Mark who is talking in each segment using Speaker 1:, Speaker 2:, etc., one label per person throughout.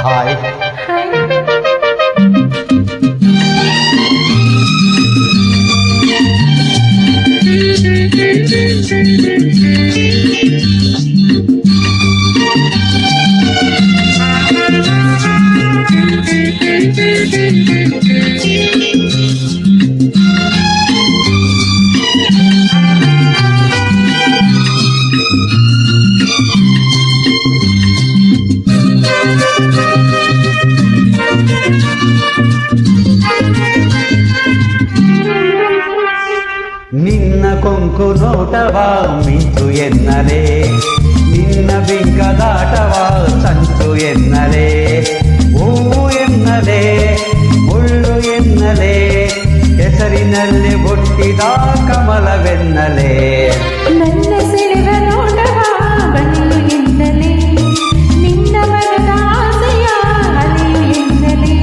Speaker 1: Hi. ನಿನ್ನ ಕೊಂಕು ನೋಟವ ಮಿಂಚು ಎನ್ನಲೇ, ನಿನ್ನ ಬಿಂಕದಾಟವ ಸಂಚು ಎನ್ನಲೇ, ಹೂವು ಎನ್ನಲೇ ಮುಳ್ಳು ಎನ್ನಲೇ, ಹೆಸರಿನಲ್ಲಿ ಹುಟ್ಟಿದ ಕಮಲವೆನ್ನಲೇ.
Speaker 2: ನನ್ನ ಸೆಳೆವ ನೋಟವ ಬಲಿಯು ಎನ್ನಲೇ, ನಿನ್ನ ಮನದ ಆಸೆಯ ಅಲೆಯು ಎನ್ನಲೇ,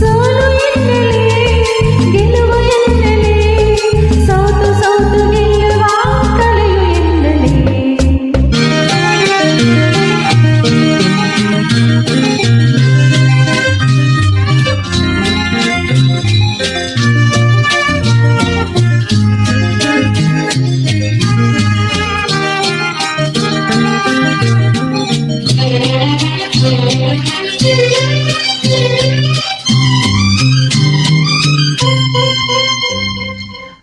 Speaker 2: ಸೋಲು ಎನ್ನಲೇ ಗೆಲುವು ಎನ್ನಲೇ, ಸೋತು ಸೋತು ಗೆಲ್ಲುವ ಕಲೆಯು ಎನ್ನಲೇ.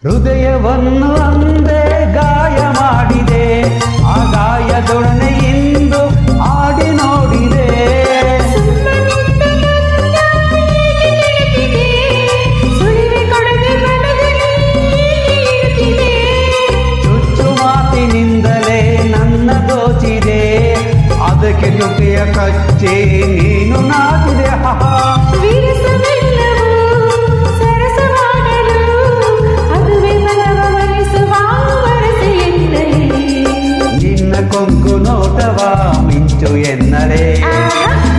Speaker 1: ಹೃದಯವನ್ನು ಅಂದೇ ಗಾಯ ಮಾಡಿದೆ, ಆ ಗಾಯದೊಡನೆ ಇಂದು ಆಡಿ ನೋಡಿದೆ. ಚುಚ್ಚು ಮಾತಿನಿಂದಲೇ ನನ್ನ ದೋಚಿದೆ, ಅದಕ್ಕೆ ತುಟಿಯ ಕಚ್ಚಿ ನೀನು ನಾಚಿದೆ. ಕೊಂಕು ನೋಟವ ಮಿಂಚು ಎನ್ನಲೇ,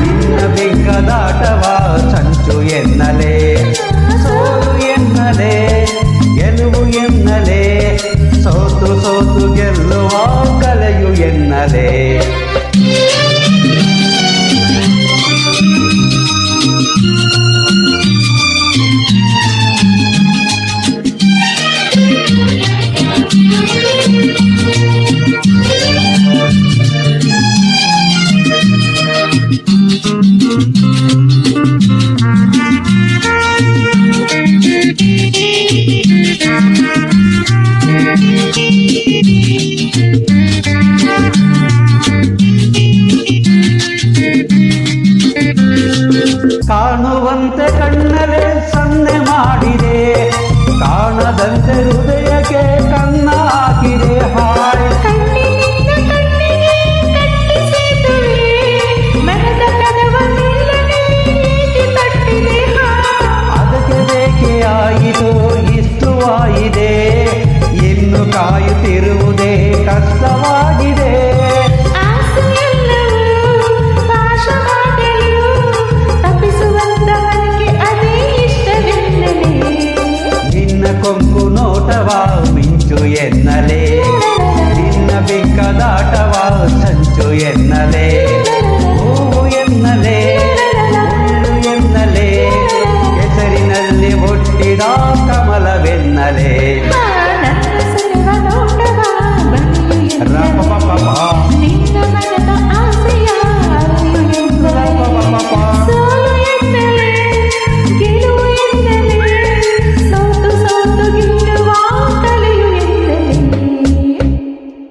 Speaker 1: ನಿನ್ನ ಬಿಂಕದಾಟವ ಸಂಚು ಎನ್ನಲೇ, ಸೋಲು ಎನ್ನಲೇ ಗೆಲುವು ಎನ್ನಲೇ, ಸೋತು ಸೋತು ಗೆಲ್ಲುವ ಕಲೆಯು ಎನ್ನಲೇ. ಕಾಣುವಂತೆ ಕಣ್ಣಲೆ ಸನ್ನೆ ಮಾಡಿದೆ, ಕಾಣದಂತೆ ಹೃದಯಕ್ಕೆ ಕನ್ನ ಹಾಕಿದೆ. ಹಾಯ್. ಅದಕ್ಕೆ ಬೇಕೆ ಆಯಿತು ಇಷ್ಟವಾಗಿದೆ, ಇನ್ನು ಕಾಯುತ್ತಿರುವುದೇ ಕಷ್ಟವಾಗಿದೆ. ಕೊಂಕು ನೋಟವ ಮಿಂಚು ಎನ್ನಲೇ, ನಿನ್ನ ಬಿಂಕದಾಟವ ಸಂಚು ಎನ್ನಲೇ, ಹೂವು ಎನ್ನಲೇ ಮುಳ್ಳು ಎನ್ನಲೇ, ಹೆಸರಿನಲ್ಲಿ ಹುಟ್ಟಿದ ಕಮಲವೆನ್ನಲೇ.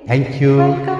Speaker 1: Thank you.